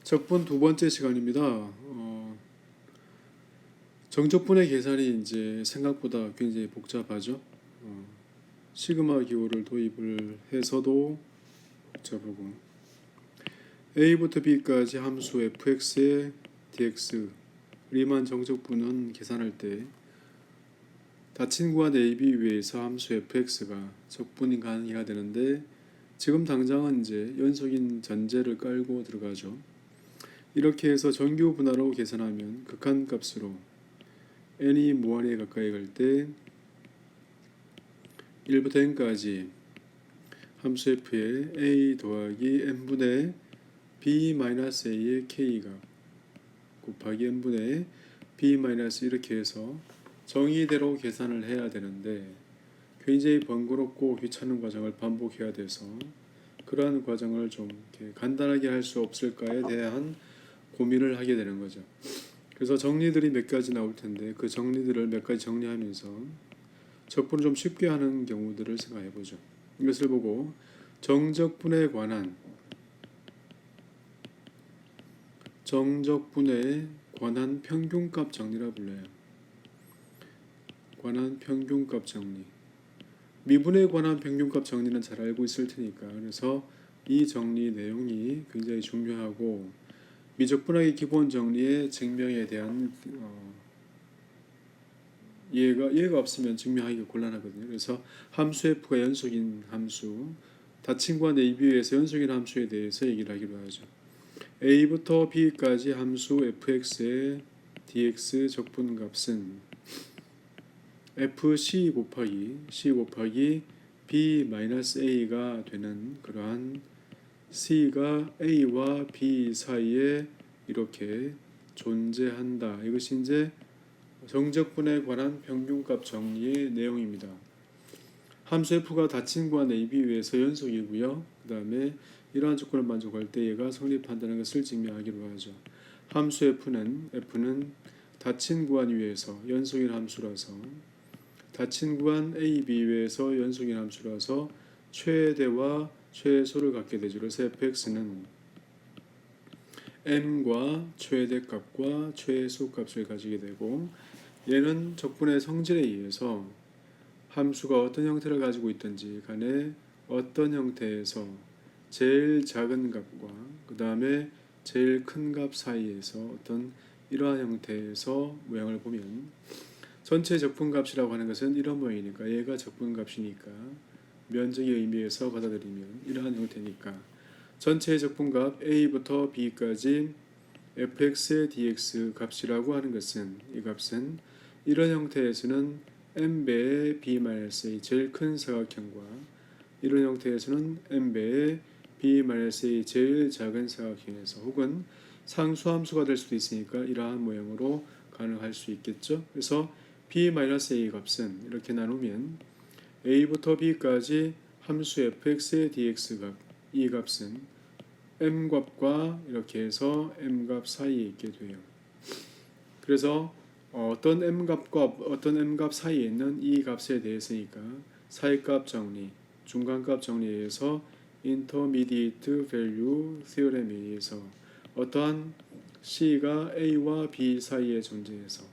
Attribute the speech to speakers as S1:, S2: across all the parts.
S1: 적분 두 번째 시간입니다. 정적분의 계산이 이제 생각보다 굉장히 복잡하죠. 시그마 기호를 도입을 해서도 복잡하고 a부터 b까지 함수 fx의 dx 리만 정적분은 계산할 때 닫힌 구간 ab 위에서 함수 fx가 적분이 가능해야 되는데 지금 당장은 이제 연속인 전제를 깔고 들어가죠. 이렇게 해서 정규 분화로 계산하면 극한값으로 n이 무한에 가까이 갈 때 1부터 n까지 함수 f의 a 더하기 n분의 b-a의 k가 곱하기 n분의 b- 이렇게 해서 정의대로 계산을 해야 되는데 굉장히 번거롭고 귀찮은 과정을 반복해야 돼서 그러한 과정을 좀 이렇게 간단하게 할 수 없을까에 대한 고민을 하게 되는 거죠. 그래서 정리들이 몇 가지 나올 텐데 그 정리들을 몇 가지 정리하면서 적분을 좀 쉽게 하는 경우들을 생각해 보죠. 이것을 보고 정적분에 관한 평균값 정리라 불러요. 관한 평균값 정리. 미분에 관한 평균값 정리는 잘 알고 있을 테니까 그래서 이 정리 내용이 굉장히 중요하고 미적분학의 기본 정리의 증명에 대한 이해가 없으면 증명하기가 곤란하거든요. 그래서 함수 f가 연속인 함수, 닫힌 구간 AB에서 연속인 함수에 대해서 얘기를 하기로 하죠. a부터 b까지 함수 fx의 dx 적분값은 fc 곱하기 b-a가 되는 그러한 c가 a와 b 사이에 이렇게 존재한다. 이것이 이제 정적분에 관한 평균값 정리의 내용입니다. 함수 f가 닫힌 구간 AB 위에서 연속이고요. 그 다음에 이러한 조건을 만족할 때 얘가 성립한다는 것을 증명하기로 하죠. 함수 f는 닫힌 구간 위에서 연속인 함수라서 닫힌 구간 AB 위에서 연속인 함수라서 최대와 최소를 갖게 되죠. 그래서 fx는 m과 최대값과 최소값을 가지게 되고 얘는 적분의 성질에 의해서 함수가 어떤 형태를 가지고 있든지 간에 어떤 형태에서 제일 작은 값과 그 다음에 제일 큰 값 사이에서 어떤 이러한 형태에서 모양을 보면 전체 적분값이라고 하는 것은 이런 모양이니까 얘가 적분값이니까 면적의 의미에서 받아들이면 이러한 형태니까 전체의 적분값 a부터 b까지 fx의 dx 값이라고 하는 것은 이 값은 이런 형태에서는 n배의 b-a 제일 큰 사각형과 이런 형태에서는 n배의 b-a 제일 작은 사각형에서 혹은 상수함수가 될 수도 있으니까 이러한 모양으로 가능할 수 있겠죠. 그래서 b-a 값은 이렇게 나누면 a부터 b까지 함수 fx의 dx 값, 이 값은 m값과 이렇게 해서 m값 사이에 있게 돼요. 그래서 어떤 m값과 어떤 m값 사이에 있는 이 값에 대해서니까 사이값 정리, 중간값 정리에 의해서 Intermediate Value Theorem에 의해서 어떠한 C가 A와 B 사이에 존재해서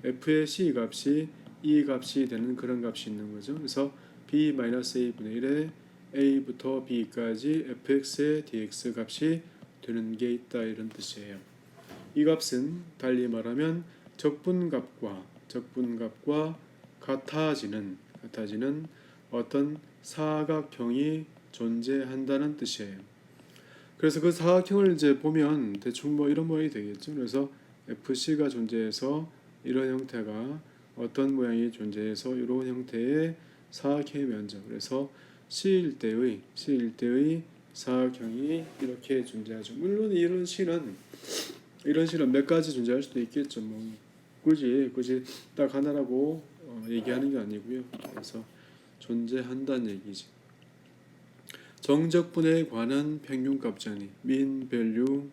S1: F의 C 값이 E 값이 되는 그런 값이 있는 거죠. 그래서 B-A분의 1에 A부터 B까지 fx의 dx 값이 되는 게 있다 이런 뜻이에요. 이 값은 달리 말하면 적분값과 같아지는 어떤 사각형이 존재한다는 뜻이에요. 그래서 그 사각형을 이제 보면 대충 뭐 이런 모양이 되겠죠. 그래서 FC가 존재해서 이런 형태가 어떤 모양이 존재해서 이런 형태의 사각형의 면적. 그래서 C일 때의 사각형이 이렇게 존재하죠. 물론 이런 C는 몇 가지 존재할 수도 있겠죠. 뭐 굳이 딱 하나라고 얘기하는 게 아니고요. 그래서 존재한다는 얘기지. 정적분에 관한 평균값 정리, mean value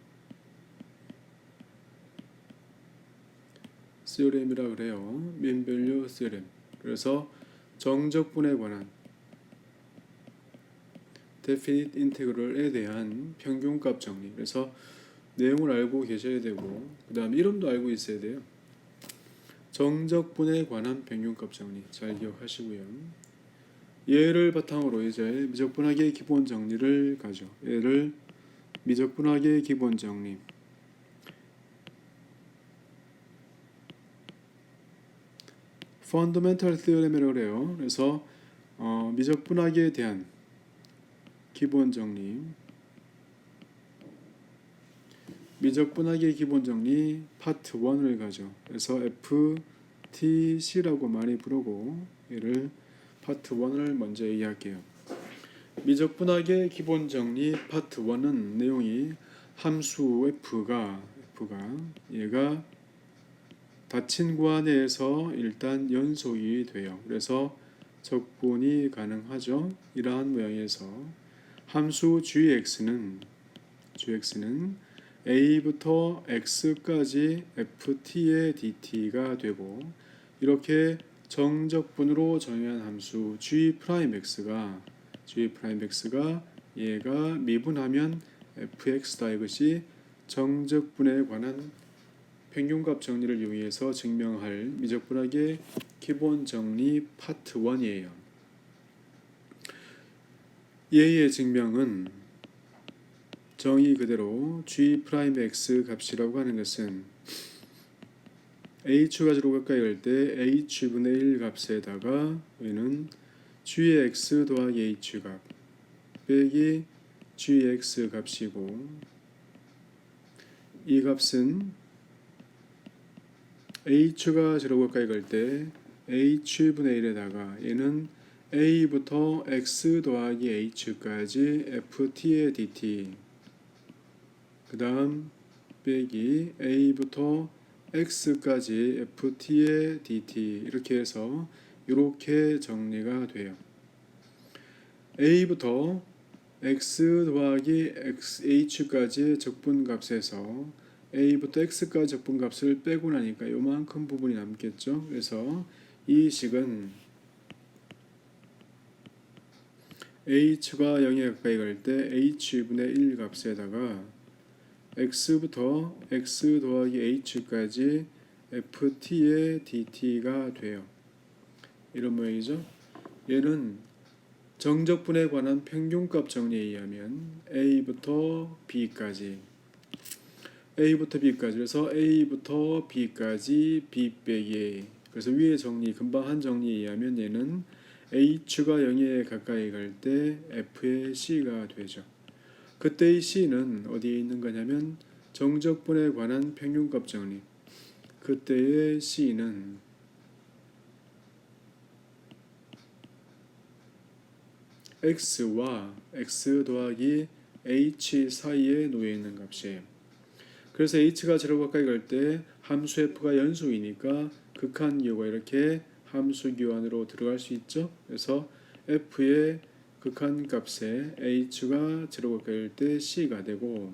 S1: theorem이라 그래요. mean value theorem. 그래서 정적분에 관한 definite integral에 대한 평균값 정리. 그래서 내용을 알고 계셔야 되고 그 다음 이름도 알고 있어야 돼요. 정적분에 관한 평균값 정리 잘 기억하시고요. 얘를 바탕으로 이제 미적분학의 기본 정리를 가죠. 얘를 미적분학의 기본 정리. 펀더멘털 theorem이라고 그래요. 그래서 미적분학에 대한 기본 정리. 미적분학의 기본 정리 파트 1을 가죠. 그래서 FTC라고 많이 부르고 얘를 파트 1을 먼저 이야기해요. 미적분학의 기본 정리 파트 1은 내용이 함수 F가 얘가 닫힌 구간에서 일단 연속이 돼요. 그래서 적분이 가능하죠. 이러한 모양에서 함수 gx는 a부터 x까지 ft의 dt가 되고 이렇게 정적분으로 정의한 함수 g'x가 얘가 미분하면 fx다. 이것이 정적분에 관한 평균값 정리를 이용해서 증명할 미적분학의 기본 정리 파트 1이에요. 얘의 증명은 정의 그대로 g'x 값이라고 하는 것은 h가 제로 가까이 갈 때 h분의 1 값에다가 얘는 gx 더하기 h 값 빼기 gx 값이고 이 값은 h가 제로 가까이 갈 때 h분의 1에다가 얘는 a부터 x 더하기 h까지 ft의 dt 그 다음 빼기 a부터 x까지 ft의 dt 이렇게 해서 이렇게 정리가 돼요. a부터 x 더하기 h까지 적분값에서 a부터 x까지 적분값을 빼고 나니까 요만큼 부분이 남겠죠. 그래서 이 식은 h가 0에 가까이 갈 때 h분의 1 값에다가 x부터 x 더하기 h까지 ft의 dt가 돼요. 이런 모양이죠. 얘는 정적분에 관한 평균값 정리에 의하면 a부터 b까지 그래서 a부터 b까지 b 빼기 a 그래서 위의 정리 금방 한 정리에 의하면 얘는 h가 0에 가까이 갈 때 f의 c가 되죠. 그때의 c는 어디에 있는 거냐면 정적분에 관한 평균값 정리. 그때의 c는 x와 x 더하기 h 사이에 놓여 있는 값이에요. 그래서 h가 제로 가까이 갈 때 함수 f가 연속이니까 극한 기호가 이렇게 함수 기호 안으로 들어갈 수 있죠. 그래서 f의 극한 값에 h가 제로 가까이 갈 때 c가 되고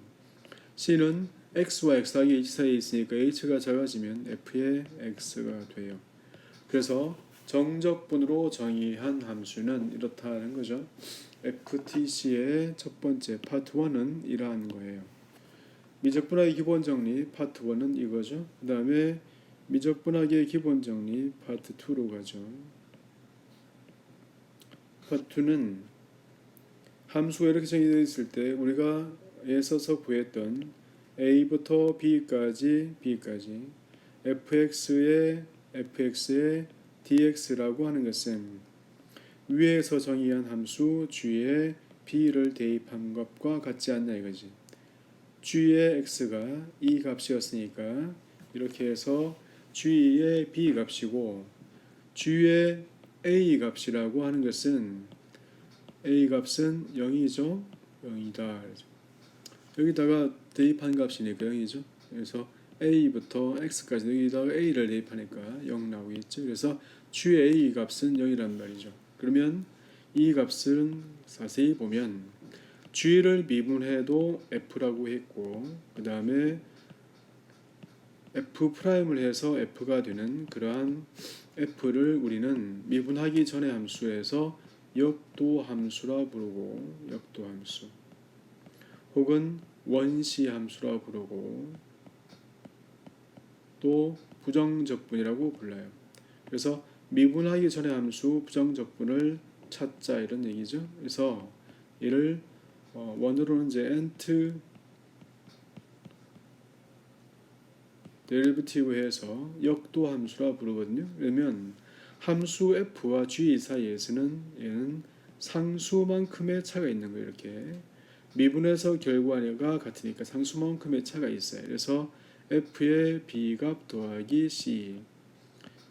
S1: c는 x와 x 더하기 h 사이에 있으니까 h가 작아지면 f의 x가 돼요. 그래서 정적분으로 정의한 함수는 이렇다는 거죠. FTC의 첫 번째 파트 1은 이러한 거예요. 미적분학의 기본 정리 파트 1은 이거죠. 그 다음에 미적분학의 기본 정리 파트 2로 가죠. 파트 2는 함수가 이렇게 정의되어 있을 때 우리가 애써서 구했던 a부터 b까지 fx의 dx라고 하는 것은 위에서 정의한 함수 g에 b를 대입한 것과 같지 않냐 이거지. g의 x가 이 값이었으니까 이렇게 해서 g의 b 값이고 g의 a 값이라고 하는 것은 a 값은 0이죠. 0이다. 여기다가 대입한 값이니까 0이죠. 그래서 a부터 x까지 여기다가 a를 대입하니까 0 나오겠죠. 그래서 g의 a 값은 0이란 말이죠. 그러면 이 값은 자세히 보면 g를 미분해도 f라고 했고 그 다음에 f'을 해서 f가 되는 그러한 f를 우리는 미분하기 전의 함수에서 역도함수라 부르고 역도함수 혹은 원시함수라 부르고 또 부정적분이라고 불러요. 그래서 미분하기 전의 함수 부정적분을 찾자 이런 얘기죠. 그래서 이를 원으로는 이제 nth 데리베티브 해서 역도함수라 부르거든요. 그러면 함수 f와 g 사이에서는 얘는 상수만큼의 차가 있는 거예요. 이렇게 미분해서 결과가 같으니까 상수만큼의 차가 있어요. 그래서 f의 b값 더하기 c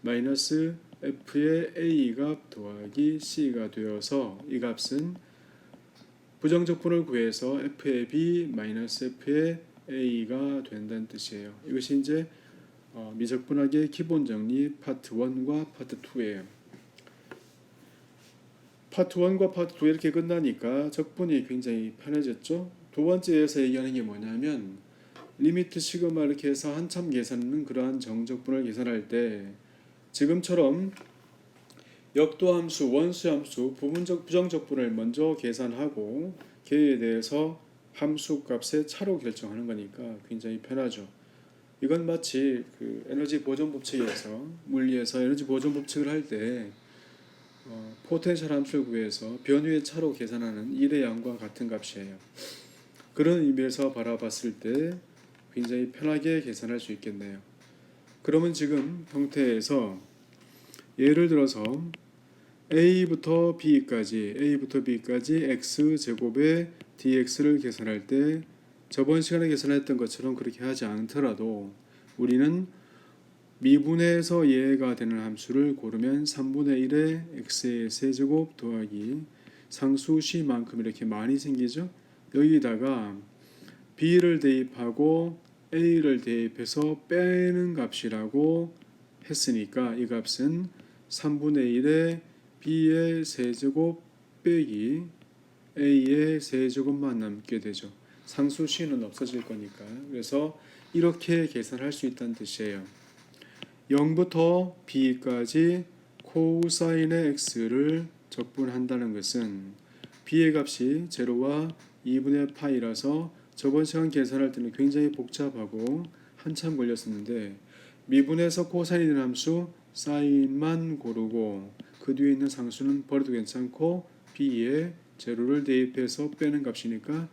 S1: 마이너스 f의 a값 더하기 c가 되어서 이 값은 부정적분을 구해서 f의 b 마이너스 f의 a가 된다는 뜻이에요. 이것이 이제 미적분학의 기본 정리 파트 1과 파트 2예요. 파트 1과 파트 2 이렇게 끝나니까 적분이 굉장히 편해졌죠. 두 번째에서 얘기하는 게 뭐냐면 리미트 시그마 이렇게 해서 한참 계산하는 그러한 정적분을 계산할 때 지금처럼 역도함수, 원수함수, 부정적분을 먼저 계산하고 걔에 대해서 함수값의 차로 결정하는 거니까 굉장히 편하죠. 이건 마치 그 에너지 보존 법칙에서 물리에서 에너지 보존 법칙을 할 때 포텐셜 함수를 구해서 변위의 차로 계산하는 일의 양과 같은 값이에요. 그런 의미에서 바라봤을 때 굉장히 편하게 계산할 수 있겠네요. 그러면 지금 형태에서 예를 들어서 a부터 b까지 x제곱의 dx를 계산할 때 저번 시간에 계산했던 것처럼 그렇게 하지 않더라도 우리는 미분해서 예가 되는 함수를 고르면 3분의 1의 x의 세제곱 더하기 상수 c만큼 이렇게 많이 생기죠. 여기다가 b를 대입하고 a를 대입해서 빼는 값이라고 했으니까 이 값은 3분의 1의 b의 세제곱 빼기 a의 세제곱만 남게 되죠. 상수 c는 없어질 거니까. 그래서 이렇게 계산할 수 있다는 뜻이에요. 0부터 b까지 코사인의 x를 적분한다는 것은 b의 값이 제로와 2분의 파이라서 저번 시간 계산할 때는 굉장히 복잡하고 한참 걸렸었는데 미분해서 코사인이 되는 함수 사인만 고르고 그 뒤에 있는 상수는 버려도 괜찮고 b에 제로를 대입해서 빼는 값이니까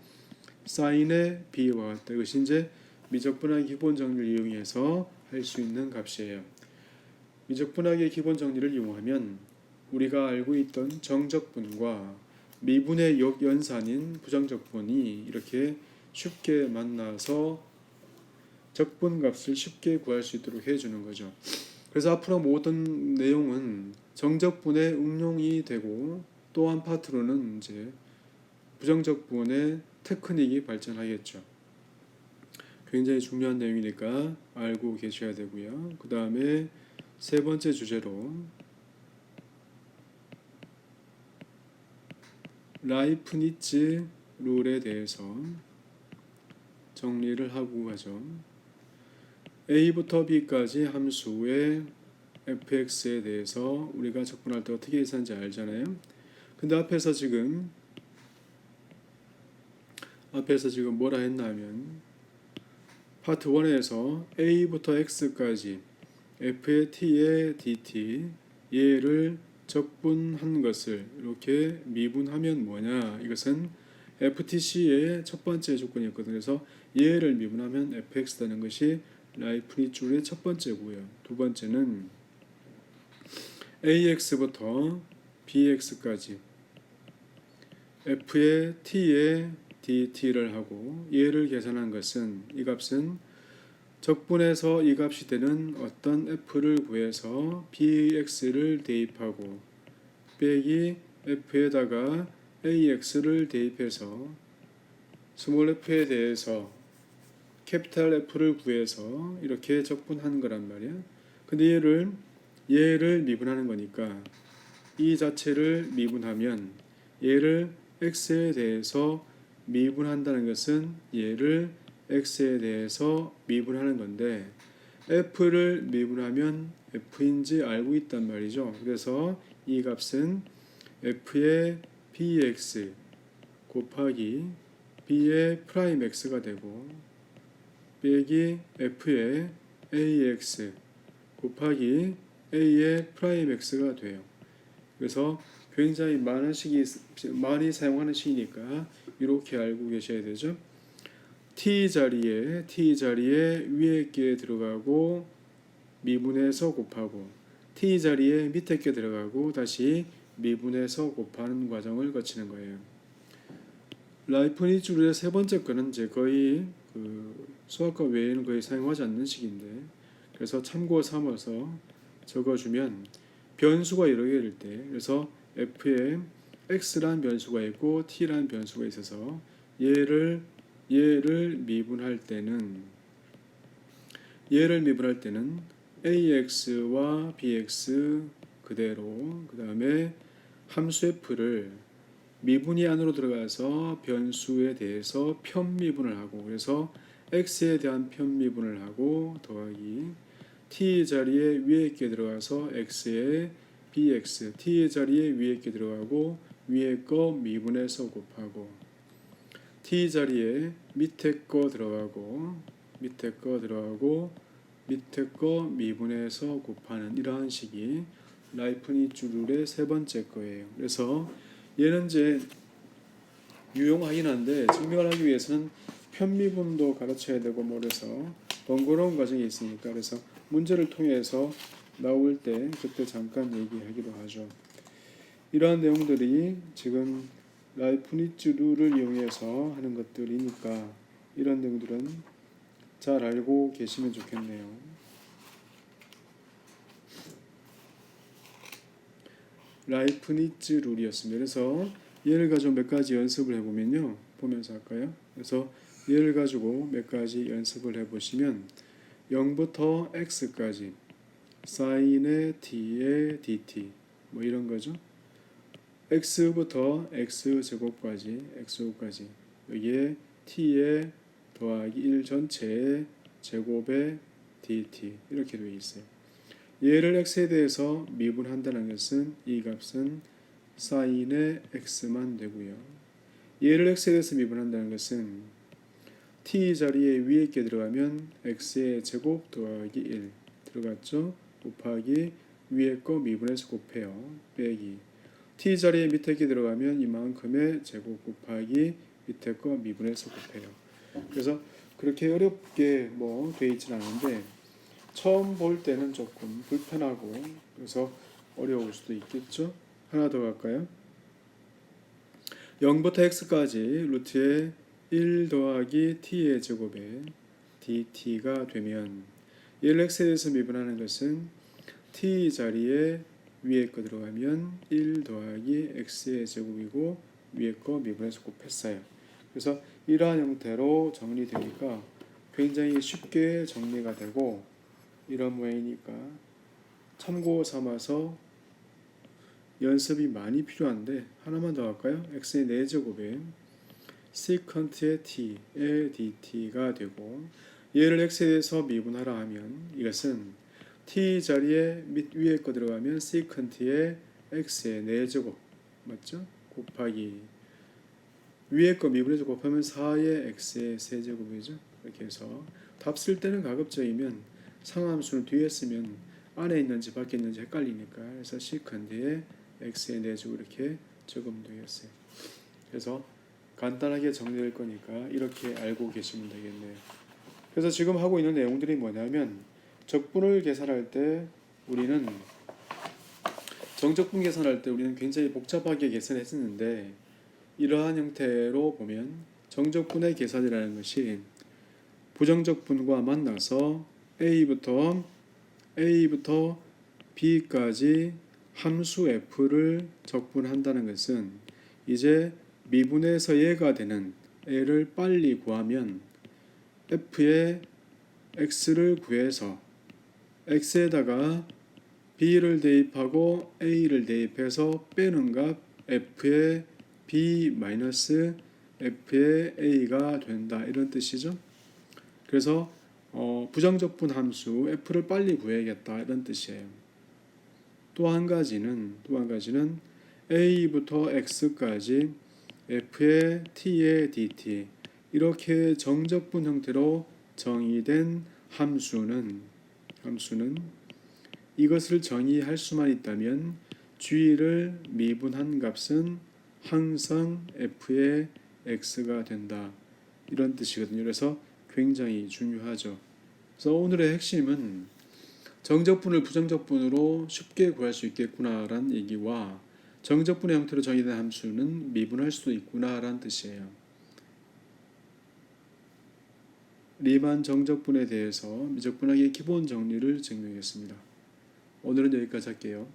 S1: 사인의 b와 같다. 이것이 이제 미적분학의 기본 정리를 이용해서 할 수 있는 값이에요. 미적분학의 기본 정리를 이용하면 우리가 알고 있던 정적분과 미분의 역연산인 부정적분이 이렇게 쉽게 만나서 적분값을 쉽게 구할 수 있도록 해주는 거죠. 그래서 앞으로 모든 내용은 정적분의 응용이 되고 또 한 파트로는 이제 부정적분의 테크닉이 발전하겠죠. 굉장히 중요한 내용이니까 알고 계셔야 되고요. 그 다음에 세 번째 주제로 라이프니츠 룰에 대해서 정리를 하고 가죠. a부터 b까지 함수의 fx에 대해서 우리가 적분할 때 어떻게 계산하는지 알잖아요. 근데 앞에서 지금 뭐라 했냐면 파트 1에서 a부터 x까지 f의 t의 dt 얘를 적분한 것을 이렇게 미분하면 뭐냐, 이것은 ftc의 첫 번째 조건이었거든요. 그래서 얘를 미분하면 fx 되는 것이 라이프니츠 룰의 첫 번째고요. 두 번째는 ax부터 bx까지 f의 t의 dt를 하고 얘를 계산한 것은 이 값은 적분해서 이 값이 되는 어떤 f를 구해서 bx를 대입하고 빼기 f에다가 ax를 대입해서 스몰 f에 대해서 캐피탈 F를 구해서 이렇게 적분하는 거란 말이야. 근데 얘를 미분하는 거니까 이 자체를 미분하면 얘를 x에 대해서 미분한다는 것은 얘를 x에 대해서 미분하는 건데 f를 미분하면 f인지 알고 있단 말이죠. 그래서 이 값은 f의 bx 곱하기 b의 프라임 x가 되고 빼기 f의 ax 곱하기 a의 프라임 x가 돼요. 그래서 굉장히 많이 사용하는 식이니까 이렇게 알고 계셔야 되죠. t 자리에 위에 게 들어가고 미분해서 곱하고 t 자리에 밑에 게 들어가고 다시 미분해서 곱하는 과정을 거치는 거예요. 라이프니츠 룰의 세 번째 거는 이제 거의 수학과 외에는 거의 사용하지 않는 식인데, 그래서 참고 삼아서 적어주면 변수가 여러 개일 때, 그래서 f에 x란 변수가 있고 t란 변수가 있어서 얘를 미분할 때는 ax와 bx 그대로, 그 다음에 함수 f를 미분이 안으로 들어가서 변수에 대해서 편미분을 하고, 그래서 x에 대한 편미분을 하고 더하기 t 자리에 위에 있게 들어가서 x에 bx, t 자리에 위에 있게 들어가고 위에 거 미분해서 곱하고 t 자리에 밑에 거 들어가고 밑에 거 미분해서 곱하는 이러한 식이 라이프니츠 룰의 세 번째 거예요. 그래서 얘는 이제 유용하긴 한데 증명을 하기 위해서는 편미분도 가르쳐야 되고 그래서 번거로운 과정이 있으니까, 그래서 문제를 통해서 나올 때 그때 잠깐 얘기하기도 하죠. 이러한 내용들이 지금 라이프니츠 룰을 이용해서 하는 것들이니까 이런 내용들은 잘 알고 계시면 좋겠네요. 라이프니츠 룰이었습니다. 그래서 얘를 가지고 몇 가지 연습을 해보면요. 보면서 할까요? 그래서 얘를 가지고 몇 가지 연습을 해보시면 0부터 x까지 sin의 t의 dt 뭐 이런 거죠. x부터 x제곱까지 여기에 t의 더하기 1 전체의 제곱의 dt 이렇게 되어 있어요. 얘를 x에 대해서 미분한다는 것은 이 값은 sin의 x만 되고요. 얘를 x에 대해서 미분한다는 것은 t 자리에 위에 있게 들어가면 x의 제곱 더하기 1 들어갔죠. 곱하기 위에 거 미분해서 곱해요. 빼기 t 자리에 밑에 있게 들어가면 이만큼의 제곱 곱하기 밑에 거 미분해서 곱해요. 그래서 그렇게 어렵게 돼 있지는 않은데 처음 볼 때는 조금 불편하고 그래서 어려울 수도 있겠죠. 하나 더 갈까요? 0부터 x까지 루트에 1 더하기 t의 제곱에 dt가 되면 얘를 x에 대해서 미분하는 것은 t 자리에 위에 거 들어가면 1 더하기 x의 제곱이고 위에 거 미분해서 곱했어요. 그래서 이러한 형태로 정리되니까 굉장히 쉽게 정리가 되고 이런 모양이니까 참고 삼아서 연습이 많이 필요한데 하나만 더 할까요? x의 4제곱에 secant의 t의 dt가 되고 얘를 x에 대해서 미분하라 하면 이것은 t 자리에 위에 거 들어가면 secant의 x의 4제곱 맞죠? 곱하기 위에 거 미분해서 곱하면 4의 x의 세제곱이죠. 이렇게 해서 답 쓸 때는 가급적이면 상함수를 뒤에 쓰면 안에 있는지 밖에 있는지 헷갈리니까 그래서 secant의 x의 4제곱 이렇게 적으면 되겠어요. 그래서 간단하게 정리될 거니까 이렇게 알고 계시면 되겠네요. 그래서 지금 하고 있는 내용들이 뭐냐면 적분을 계산할 때 우리는 정적분 계산할 때 우리는 굉장히 복잡하게 계산했었는데 이러한 형태로 보면 정적분의 계산이라는 것이 부정적분과 만나서 A부터 B까지 함수 F를 적분한다는 것은 이제 미분해서 얘가 되는 A를 빨리 구하면 F의 X를 구해서 X에다가 B를 대입하고 A를 대입해서 빼는 값 F의 B-F의 A가 된다 이런 뜻이죠. 그래서 부정적분 함수 F를 빨리 구해야겠다 이런 뜻이에요. 또 한 가지는 a부터 x까지 f의 t의 dt 이렇게 정적분 형태로 정의된 함수는 이것을 정의할 수만 있다면 g를 미분한 값은 항상 f의 x가 된다. 이런 뜻이거든요. 그래서 굉장히 중요하죠. 그래서 오늘의 핵심은 정적분을 부정적분으로 쉽게 구할 수 있겠구나라는 얘기와 정적분의 형태로 정의된 함수는 미분할 수도 있구나라는 뜻이에요. 리만 정적분에 대해서 미적분학의 기본 정리를 증명했습니다. 오늘은 여기까지 할게요.